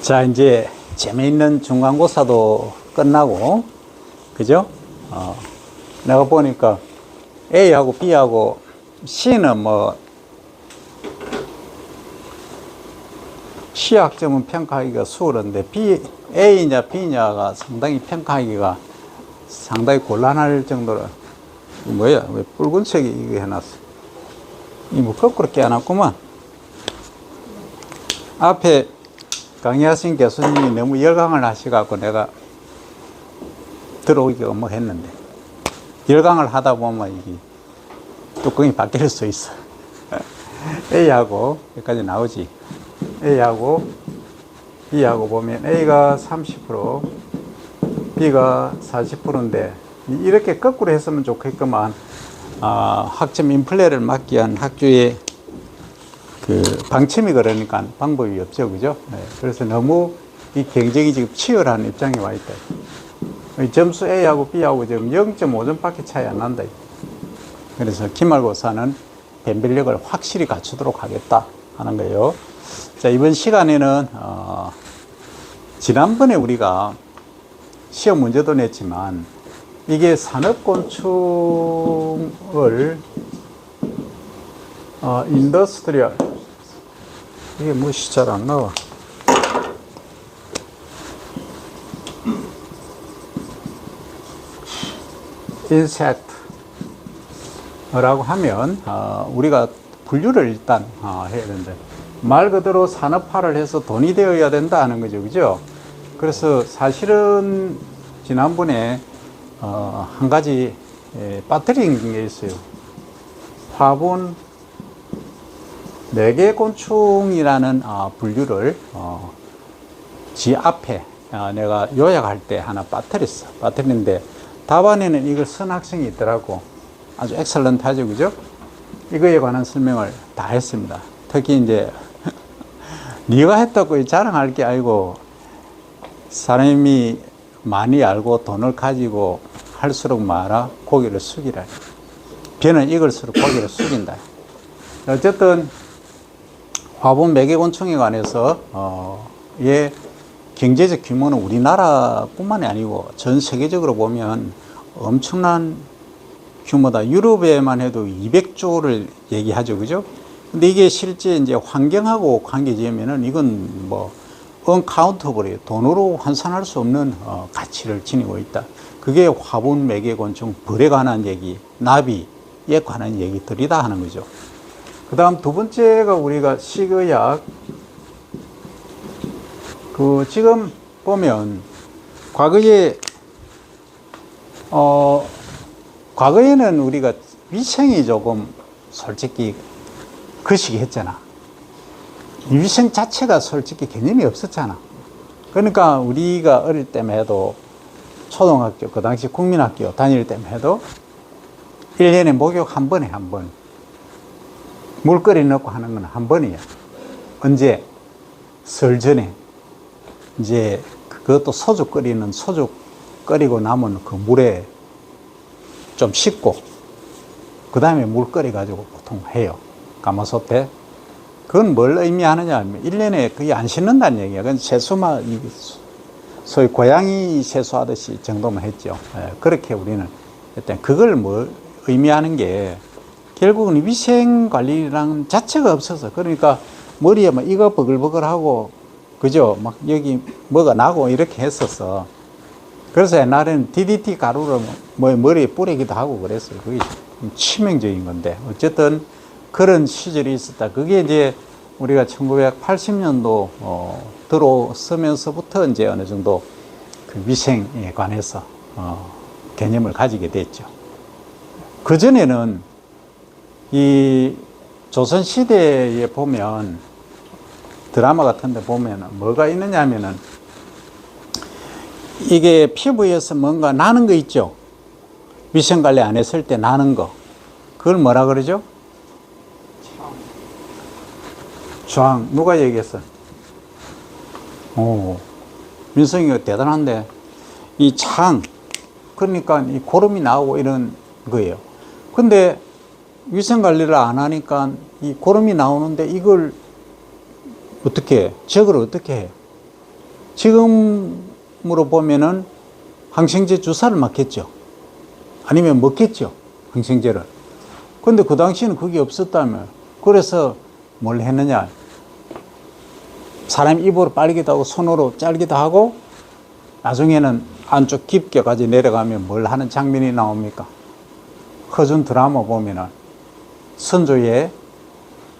자, 이제 재미있는 중간고사도 끝나고, 그죠? 내가 보니까 A하고 B하고 C는 뭐, C 학점은 평가하기가 수월한데, A냐 B냐가 상당히 평가하기가 상당히 곤란할 정도로, 뭐야, 왜 붉은색이 이거 해놨어? 이 뭐 거꾸로 깨어났구만. 앞에 강의하신 교수님이 너무 열강을 하셔갖고 내가 들어오기가 뭐 했는데, 열강을 하다 보면 이게 뚜껑이 바뀔 수 있어. A하고 여기까지 나오지. A하고 B하고 보면 A가 30%, B가 40%인데 이렇게 거꾸로 했으면 좋겠구만. 학점 인플레를 막기 위한 학교의 그 방침이 그러니까 방법이 없죠, 그죠? 네. 그래서 너무 이 경쟁이 지금 치열한 입장에 와 있다. 이 점수 A하고 B하고 지금 0.5점밖에 차이 안 난다. 그래서 기말고사는 변별력을 확실히 갖추도록 하겠다 하는 거예요. 자, 이번 시간에는 지난번에 우리가 시험 문제도 냈지만 이게 산업곤충을 인더스트리얼, 이게 무엇이 잘 안 나와. 인섹트라고 하면 우리가 분류를 일단 해야 되는데, 말 그대로 산업화를 해서 돈이 되어야 된다 하는 거죠, 그죠? 그래서 사실은 지난번에 한 가지 빠뜨린 게 있어요. 화분 매개곤충이라는 분류를 지 앞에 내가 요약할 때 하나 빠뜨렸어. 빠뜨렸는데 답안에는 이걸 쓴 학생이 있더라고. 아주 엑셀런트 하죠, 그죠? 이거에 관한 설명을 다 했습니다. 특히 이제 네가 했다고 자랑할 게 아니고, 사람이 많이 알고 돈을 가지고 할수록 말아 고개를 숙이라. 배는 익을수록 고개를 숙인다. 어쨌든 화분 매개곤충에 관해서 예, 경제적 규모는 우리나라뿐만이 아니고 전 세계적으로 보면 엄청난 규모다. 유럽에만 해도 200조를 얘기하죠, 그죠? 근데 이게 실제 이제 환경하고 관계지으면은 이건 뭐 언카운터블이에요. 돈으로 환산할 수 없는 가치를 지니고 있다. 그게 화분 매개곤충 벌에 관한 얘기, 나비에 관한 얘기들이다 하는 거죠. 그 다음 두 번째가 우리가 식의학. 지금 보면 과거에는 우리가 위생이 조금 솔직히 거시기 했잖아. 이 위생 자체가 솔직히 개념이 없었잖아. 그러니까 우리가 어릴 때만 해도 초등학교, 그 당시 국민학교 다닐 때만 해도 1년에 목욕 한 번에 한 번. 물끓여 넣고 하는 건 한 번이야. 언제? 설 전에. 이제 그것도 소주 끓이고 남은 그 물에 좀 씻고, 그 다음에 물 끓여가지고 보통 해요. 가마솥에. 그건 뭘 의미하느냐 하면 1년에 거의 안 씻는다는 얘기야. 그건 세수만, 소위 고양이 세수하듯이 정도만 했죠. 그렇게 우리는 일단 그걸 뭐 의미하는 게 결국은 위생 관리라는 자체가 없어서, 그러니까 머리에 막 이거 버글버글하고, 그죠? 막 여기 뭐가 나고 이렇게 했었어. 그래서 옛날에는 DDT 가루를 뭐 머리에 뿌리기도 하고 그랬어요. 그게 치명적인 건데. 어쨌든 그런 시절이 있었다. 그게 이제 우리가 1980년도 들어서면서부터 이제 어느 정도 그 위생에 관해서 개념을 가지게 됐죠. 그전에는 이 조선시대에 보면 드라마 같은 데 보면 뭐가 있느냐 하면은 이게 피부에서 뭔가 나는 거 있죠. 위생관리 안 했을 때 나는 거. 그걸 뭐라 그러죠? 장. 누가 얘기했어? 민성이가 대단한데, 이 장, 그러니까 이 고름이 나오고 이런 거예요. 근데 위생관리를 안 하니까 이 고름이 나오는데 이걸 어떻게 해? 제거를 어떻게 해? 지금으로 보면은 항생제 주사를 맞겠죠. 아니면 먹겠죠. 항생제를. 근데 그 당시에는 그게 없었다며. 그래서 뭘 했느냐. 사람 입으로 빨기도 하고 손으로 짤기도 하고 나중에는 안쪽 깊게까지 내려가면 뭘 하는 장면이 나옵니까? 허준 드라마 보면은 선조의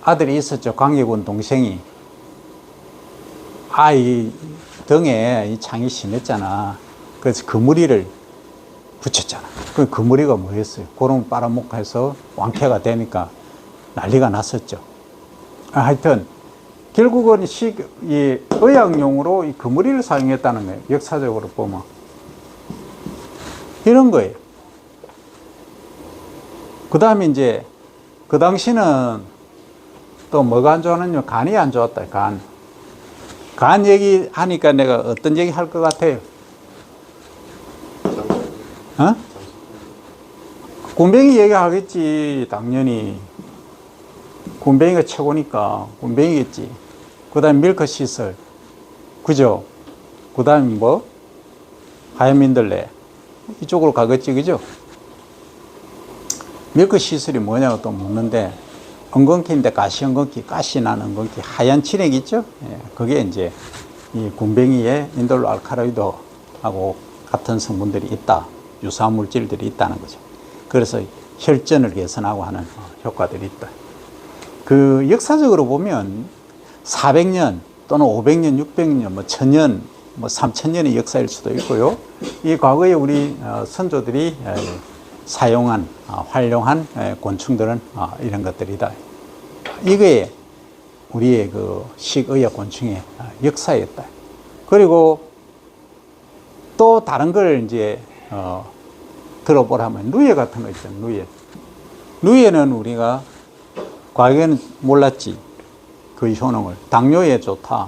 아들이 있었죠. 광해군 동생이. 아이 등에 이 창이 심했잖아. 그래서 그무리를 붙였잖아. 그 그무리가 뭐였어요? 고름 빨아먹고 해서 왕쾌가 되니까 난리가 났었죠. 하여튼 결국은 이 의학용으로 이 그무리를 사용했다는 거예요. 역사적으로 보면. 이런 거예요. 그 다음에 이제, 그 당시는 또 뭐가 안 좋았느냐? 간이 안 좋았다, 간. 간 얘기 하니까 내가 어떤 얘기 할 것 같아요? 어? 굼벵이 얘기하겠지, 당연히. 굼벵이가 최고니까, 굼벵이겠지. 그 다음에 밀크 시설. 그죠? 그 다음에 뭐? 하얀민들레. 이쪽으로 가겠지, 그죠? 밀크 시설이 뭐냐고 또 묻는데, 엉겅퀴인데 가시 엉겅퀴, 가시 난 엉겅퀴, 하얀 진액 있죠? 예, 그게 이제 이 굼벵이에 인돌로 알카로이드하고 같은 성분들이 있다. 유사 물질들이 있다는 거죠. 그래서 혈전을 개선하고 하는 효과들이 있다. 그 역사적으로 보면 400년 또는 500년, 600년, 뭐 1000년, 뭐 3000년의 역사일 수도 있고요. 이 과거에 우리 선조들이 사용한, 활용한 곤충들은 이런 것들이다. 이게 우리의 그 식의학 곤충의 역사였다. 그리고 또 다른 걸 이제, 들어보라면 누에 같은 거 있잖아요. 누에. 누에는 우리가 과거에는 몰랐지. 그 효능을. 당뇨에 좋다.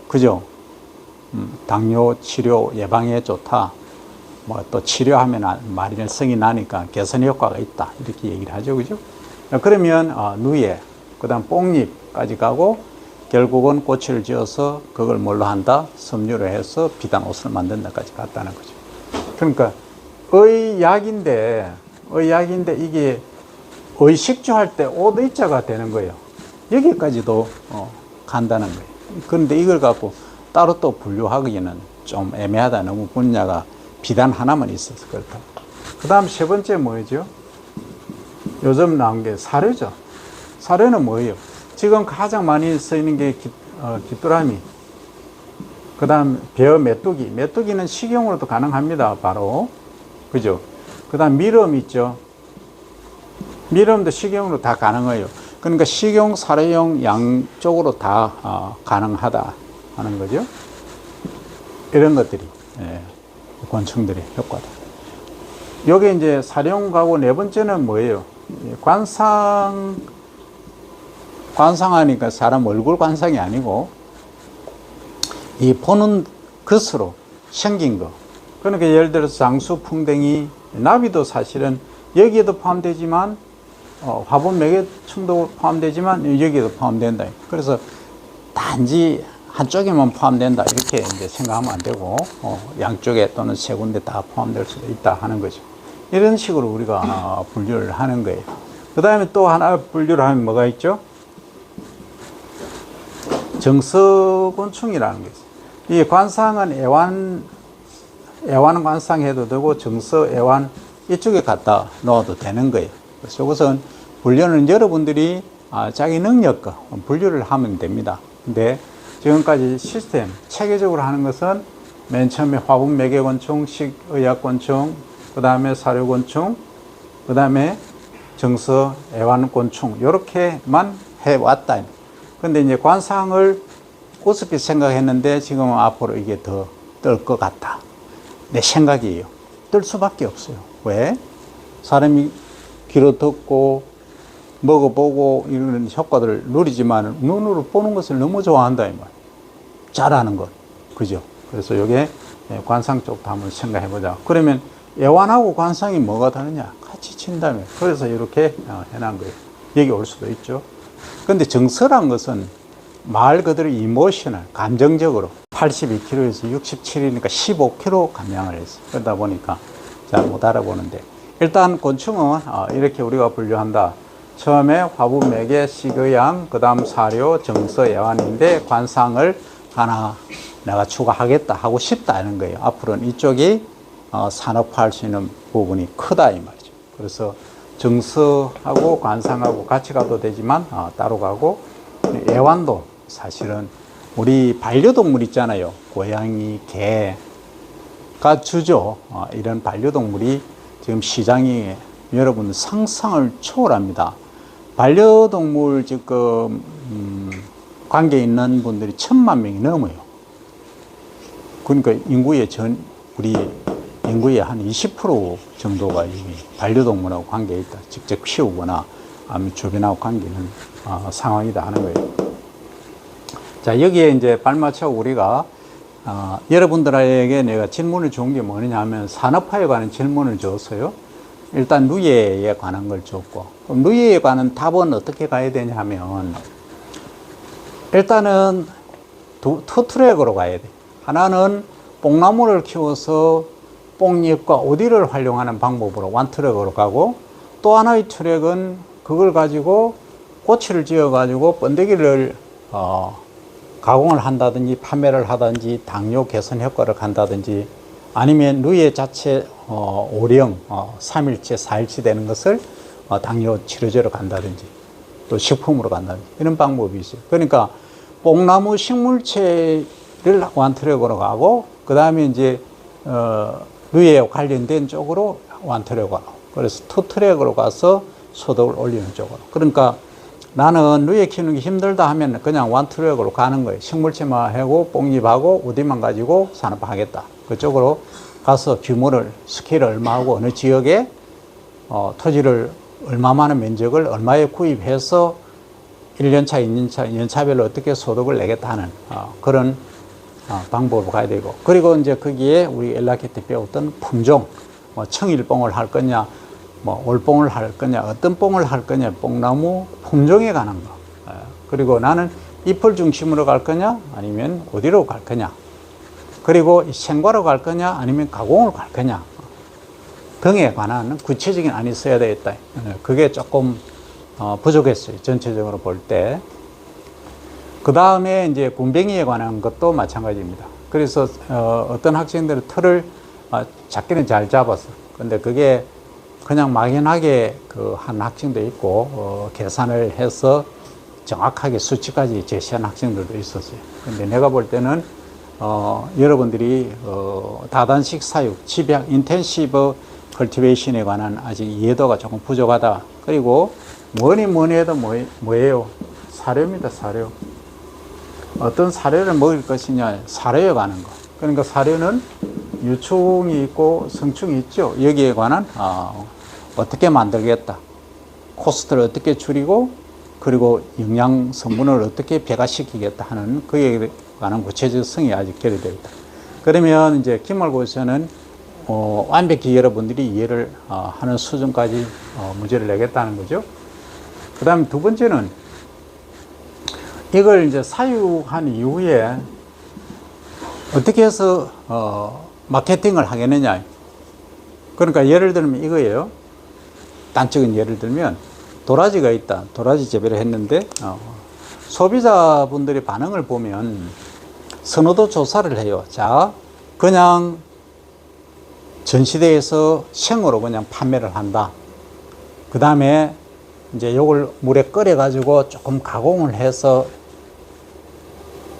그죠? 당뇨 치료 예방에 좋다. 뭐 또 치료하면 마리는성이 나니까 개선 효과가 있다. 이렇게 얘기를 하죠. 그죠? 그러면 누에, 그 다음 뽕잎까지 가고 결국은 꼬치를 지어서 그걸 뭘로 한다? 섬유로 해서 비단 옷을 만든다까지 갔다는 거죠. 그러니까 의약인데 이게 의식주 할 때 옷 의자가 되는 거예요. 여기까지도 간다는 거예요. 그런데 이걸 갖고 따로 또 분류하기는 좀 애매하다. 너무 분야가 비단 하나만 있어서 그렇다. 그 다음 세 번째 뭐죠? 요즘 나온 게 사료죠. 사료는 뭐예요? 지금 가장 많이 쓰이는 게 귀뚜라미. 그 다음 벼 메뚜기. 메뚜기는 식용으로도 가능합니다. 바로. 그죠? 그 다음 미럼 있죠. 미럼도 식용으로 다 가능해요. 그러니까 식용, 사료용 양쪽으로 다 가능하다 하는 거죠. 이런 것들이 곤충들의 효과다. 여기 이제 사료용하고 네 번째는 뭐예요? 관상하니까 사람 얼굴 관상이 아니고 이 보는 것으로 생긴 거. 그러니까 예를 들어서 장수, 풍뎅이, 나비도 사실은 여기에도 포함되지만 화분 매개충도 포함되지만 여기에도 포함된다. 그래서 단지 한쪽에만 포함된다 이렇게 이제 생각하면 안 되고 양쪽에 또는 세 군데 다 포함될 수도 있다 하는 거죠. 이런 식으로 우리가 분류를 하는 거예요. 그 다음에 또 하나 분류를 하면 뭐가 있죠? 정서곤충이라는 게 있어요. 이 관상은 애완 관상해도 되고 정서, 애완 이쪽에 갖다 놓아도 되는 거예요. 그래서 이것은 분류는 여러분들이 자기 능력과 분류를 하면 됩니다. 근데 지금까지 시스템, 체계적으로 하는 것은 맨 처음에 화분 매개곤충, 식의약곤충, 그 다음에 사료곤충, 그 다음에 정서, 애완곤충, 이렇게만 해왔다. 근데 이제 관상을 우습게 생각했는데 지금은 앞으로 이게 더 뜰 것 같다. 내 생각이에요. 뜰 수밖에 없어요. 왜? 사람이 귀로 듣고 먹어보고 이런 효과들을 누리지만 눈으로 보는 것을 너무 좋아한다 이 말. 잘하는 것, 그죠? 그래서 이게 관상 쪽도 한번 생각해보자. 그러면 애완하고 관상이 뭐가 다르냐? 같이 친다며. 그래서 이렇게 해놓은 거예요. 여기 올 수도 있죠. 근데 정서란 것은 말 그대로 이모셔널, 감정적으로 82kg에서 67이니까 15kg 감량을 했어요. 그러다 보니까 잘 못 알아보는데, 일단 곤충은 이렇게 우리가 분류한다. 처음에 화분, 매개, 식의양, 그 다음 사료, 정서, 애완인데 관상을 하나 내가 추가하겠다, 하고 싶다 이런 거예요. 앞으로는 이쪽이 산업화할 수 있는 부분이 크다 이 말이죠. 그래서 정서하고 관상하고 같이 가도 되지만 따로 가고, 애완도 사실은 우리 반려동물 있잖아요. 고양이, 개가 주죠. 이런 반려동물이 지금 시장이 여러분 상상을 초월합니다. 반려동물 지금 관계에 있는 분들이 1000만 명이 넘어요. 그러니까 우리 인구의 한 20% 정도가 이미 반려동물하고 관계에 있다. 직접 키우거나 아니면 주변하고 관계 있는 상황이다 하는 거예요. 자, 여기에 이제 발맞춰 우리가 여러분들에게 내가 질문을 준 게 뭐냐 하면 산업화에 관한 질문을 줬어요. 일단 누예에 관한 걸 줬고, 그럼 누예에 관한 답은 어떻게 가야 되냐 하면, 일단은 투 트랙으로 가야 돼. 하나는 뽕나무를 키워서 뽕잎과 오디를 활용하는 방법으로 원 트랙으로 가고, 또 하나의 트랙은 그걸 가지고 꼬치를 지어 가지고 번데기를 가공을 한다든지 판매를 하든지 당뇨 개선 효과를 간다든지, 아니면 누에 자체 오령 3일째 4일째 되는 것을 당뇨 치료제로 간다든지 또 식품으로 간다든지 이런 방법이 있어요. 그러니까 뽕나무 식물체를 원트랙으로 가고, 그 다음에 이제 누에 관련된 쪽으로 원트랙으로 가고, 그래서 투트랙으로 가서 소득을 올리는 쪽으로. 그러니까 나는 누에 키우는 게 힘들다 하면 그냥 원트랙으로 가는 거예요. 식물체만 하고 뽕잎하고 우디만 가지고 산업화하겠다. 그쪽으로 가서 규모를, 스케일을 얼마 하고 어느 지역에 토지를 얼마만한 면적을 얼마에 구입해서 1년차, 2년차, 연차별로 어떻게 소득을 내겠다 하는 그런 방법으로 가야 되고, 그리고 이제 거기에 우리 엘라케 때 배웠던 품종, 청일뽕을 할 거냐, 올뽕을 할 거냐, 어떤 뽕을 할 거냐, 뽕나무 품종에 관한 거. 그리고 나는 잎을 중심으로 갈 거냐, 아니면 어디로 갈 거냐, 그리고 생과로 갈 거냐, 아니면 가공으로 갈 거냐 등에 관한 구체적인 안이 있어야 되겠다. 그게 조금 부족했어요, 전체적으로 볼 때. 그 다음에 이제 군뱅이에 관한 것도 마찬가지입니다. 그래서 어떤 학생들은 틀을 작게는 잘 잡았어. 근데 그게 그냥 막연하게 한 학생도 있고, 계산을 해서 정확하게 수치까지 제시한 학생들도 있었어요. 근데 내가 볼 때는 여러분들이 다단식 사육, 집약, 인텐시브 컬티베이션에 관한 아직 이해도가 조금 부족하다. 그리고 뭐니 해도 뭐예요? 사료입니다, 사료. 어떤 사료를 먹을 것이냐, 사료에 관한 거. 그러니까 사료는 유충이 있고 성충이 있죠. 여기에 관한 어떻게 만들겠다, 코스트를 어떻게 줄이고, 그리고 영양 성분을 어떻게 배가시키겠다 하는 그에 관한 구체적 성이 아직 결여되어 있다. 그러면 이제 기말고사는 완벽히 여러분들이 이해를 하는 수준까지 문제를 내겠다는 거죠. 그 다음에 두 번째는 이걸 이제 사육한 이후에 어떻게 해서 마케팅을 하겠느냐. 그러니까 예를 들면 이거예요. 단적인 예를 들면 도라지가 있다. 도라지 재배를 했는데 소비자분들의 반응을 보면 선호도 조사를 해요. 자, 그냥 전시대에서 생으로 그냥 판매를 한다. 그 다음에 이제 요걸 물에 끓여 가지고 조금 가공을 해서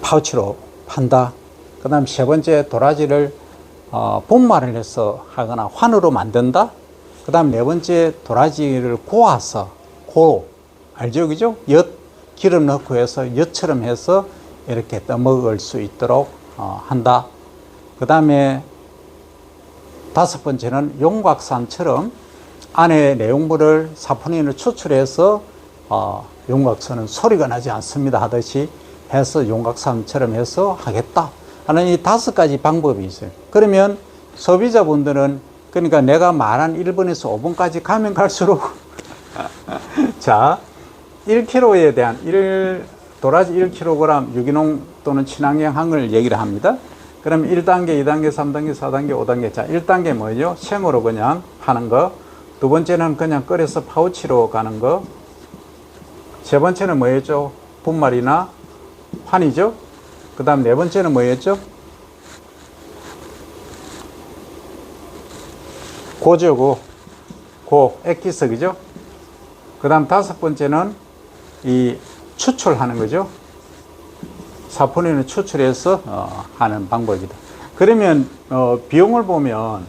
파우치로 판다. 그 다음 세 번째, 도라지를 분말을 해서 하거나 환으로 만든다. 그 다음 네 번째, 도라지를 고아서, 알죠? 그죠? 기름 넣고 해서 엿처럼 해서 이렇게 떠먹을 수 있도록 한다. 그 다음에 다섯 번째는 용곽산처럼 안에 내용물을 사포닌을 추출해서 용곽산은 소리가 나지 않습니다 하듯이 해서 용곽산처럼 해서 하겠다 하는 이 다섯 가지 방법이 있어요. 그러면 소비자분들은, 그러니까 내가 말한 1번에서 5번까지 가면 갈수록 자, 1kg에 대한 도라지 1kg 유기농 또는 친환경항을 얘기를 합니다. 그럼 1단계, 2단계, 3단계, 4단계, 5단계. 자, 1단계 뭐죠? 생으로 그냥 하는 거. 두 번째는 그냥 끓여서 파우치로 가는 거. 세 번째는 뭐였죠? 분말이나 환이죠? 그 다음 네 번째는 뭐였죠? 고죠, 액기석이죠? 그 다음 다섯 번째는 이 추출하는 거죠. 사포닌을 추출해서 하는 방법이다. 그러면 비용을 보면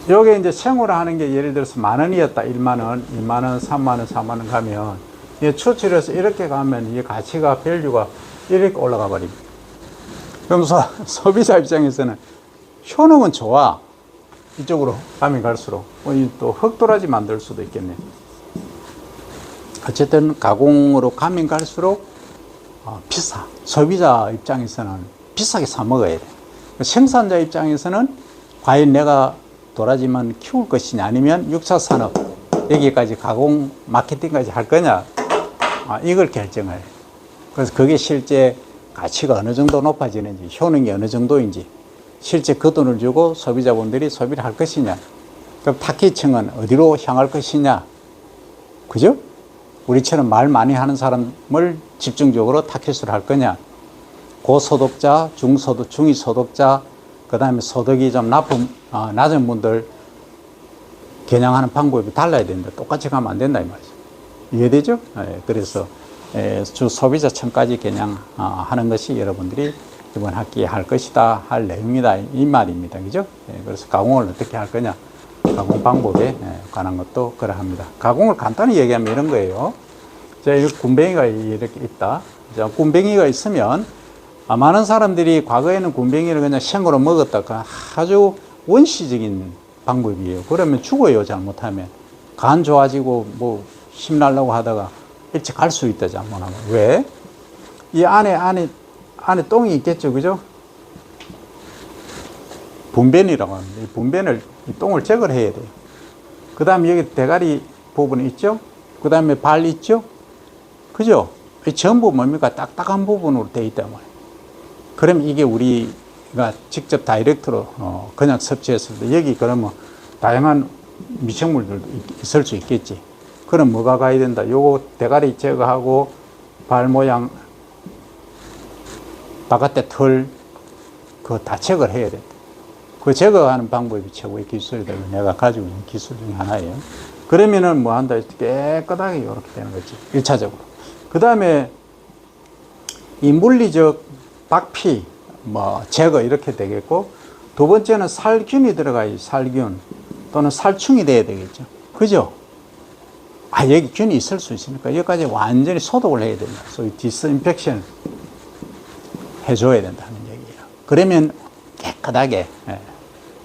요게 이제 생으로 하는 게 예를 들어서 10,000원이었다. 10,000원, 20,000원, 30,000원, 40,000원 가면 이 추출해서 이렇게 가면 이 가치가 밸류가 이렇게 올라가 버립니다. 그럼 소비자 입장에서는 효능은 좋아. 이쪽으로 가면 갈수록 또 흑도라지 만들 수도 있겠네. 어쨌든 가공으로 가면 갈수록 비싸. 소비자 입장에서는 비싸게 사 먹어야 돼. 생산자 입장에서는 과연 내가 도라지만 키울 것이냐 아니면 6차 산업 여기까지 가공 마케팅까지 할 거냐 이걸 결정을 해. 그래서 그게 실제 가치가 어느 정도 높아지는지 효능이 어느 정도인지 실제 그 돈을 주고 소비자분들이 소비를 할 것이냐. 그럼 타깃층은 어디로 향할 것이냐. 그죠? 우리처럼 말 많이 하는 사람을 집중적으로 타깃으로 할 거냐. 고소득자, 중소득, 중위소득자, 그 다음에 소득이 좀 낮은 분들 겨냥하는 방법이 달라야 된다. 똑같이 가면 안 된다 이 말이죠. 이해되죠? 그래서 주 소비자층까지 겨냥하는 것이 여러분들이 이번 학기에 할 것이다 할 내용이다 이 말입니다. 그죠? 그래서 가공을 어떻게 할 거냐 가공 방법에 관한 것도 그러합니다. 가공을 간단히 얘기하면 이런 거예요. 자, 이 군뱅이가 이렇게 있다. 자, 군뱅이가 있으면 많은 사람들이 과거에는 군뱅이를 그냥 생으로 먹었다가 아주 원시적인 방법이에요. 그러면 죽어요. 잘못하면 간 좋아지고 뭐 힘나려고 하다가 일찍 갈 수 있다 잘못하면. 왜? 이 안에 똥이 있겠죠. 그죠? 분변이라고 합니다. 이 분변을, 이 똥을 제거를 해야 돼요. 그 다음에 여기 대가리 부분이 있죠? 그 다음에 발 있죠? 그죠? 이 전부 뭡니까? 딱딱한 부분으로 되어 있단 말이에요. 그럼 이게 우리가 직접 다이렉트로 그냥 섭취했을 때 여기 그러면 다양한 미생물들도 있을 수 있겠지. 그럼 뭐가 가야 된다? 요거 대가리 제거하고 발 모양 바깥에 털 그거 다 제거를 해야 된다. 그 제거하는 방법이 최고의 기술이다. 내가 가지고 있는 기술 중에 하나예요. 그러면은 뭐 한다? 깨끗하게 이렇게 되는 거지. 1차적으로. 그 다음에 이 물리적 박피, 제거 이렇게 되겠고, 두 번째는 살균이 들어가요. 살균. 또는 살충이 돼야 되겠죠. 그죠? 여기 균이 있을 수 있으니까 여기까지 완전히 소독을 해야 된다. 소위 디스인펙션 해줘야 된다는 얘기예요. 그러면 깨끗하게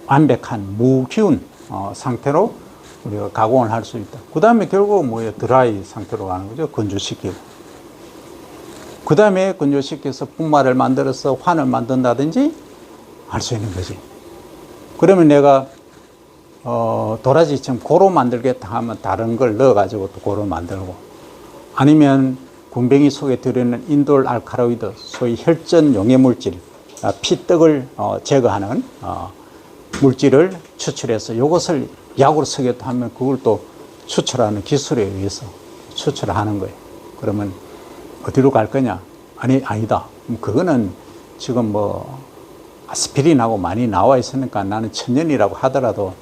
완벽한 무균 상태로 우리가 가공을 할 수 있다. 그 다음에 결국 뭐예요? 드라이 상태로 가는 거죠. 건조시키고. 그 다음에 건조시켜서 분말을 만들어서 환을 만든다든지 할 수 있는 거지. 그러면 내가 도라지처럼 고로 만들겠다 하면 다른 걸 넣어가지고 또 고로 만들고, 아니면 군뱅이 속에 들어있는 인돌 알칼로이드, 소위 혈전 용해 물질, 피떡을 제거하는 물질을 추출해서 이것을 약으로 쓰겠다 하면 그걸 또 추출하는 기술에 의해서 추출하는 거예요. 그러면 어디로 갈 거냐? 아니다. 그거는 지금 아스피린하고 많이 나와 있으니까 나는 천연이라고 하더라도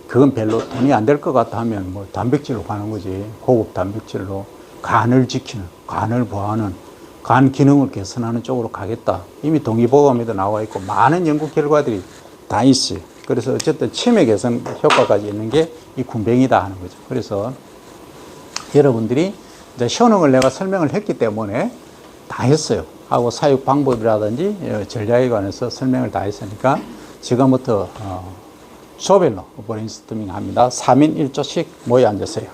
그건 별로 돈이 안 될 것 같다 하면 단백질로 가는 거지. 고급 단백질로 간을 지키는, 간을 보호하는, 간 기능을 개선하는 쪽으로 가겠다. 이미 동의보감에도 나와 있고 많은 연구 결과들이 다 있어요. 그래서 어쨌든 치매 개선 효과까지 있는 게 이 군뱅이다 하는 거죠. 그래서 여러분들이 이제 효능을 내가 설명을 했기 때문에 다 했어요. 하고 사육 방법이라든지 전략에 관해서 설명을 다 했으니까 지금부터 조별로 브레인스토밍 합니다. 3인 1조씩 모여 앉으세요.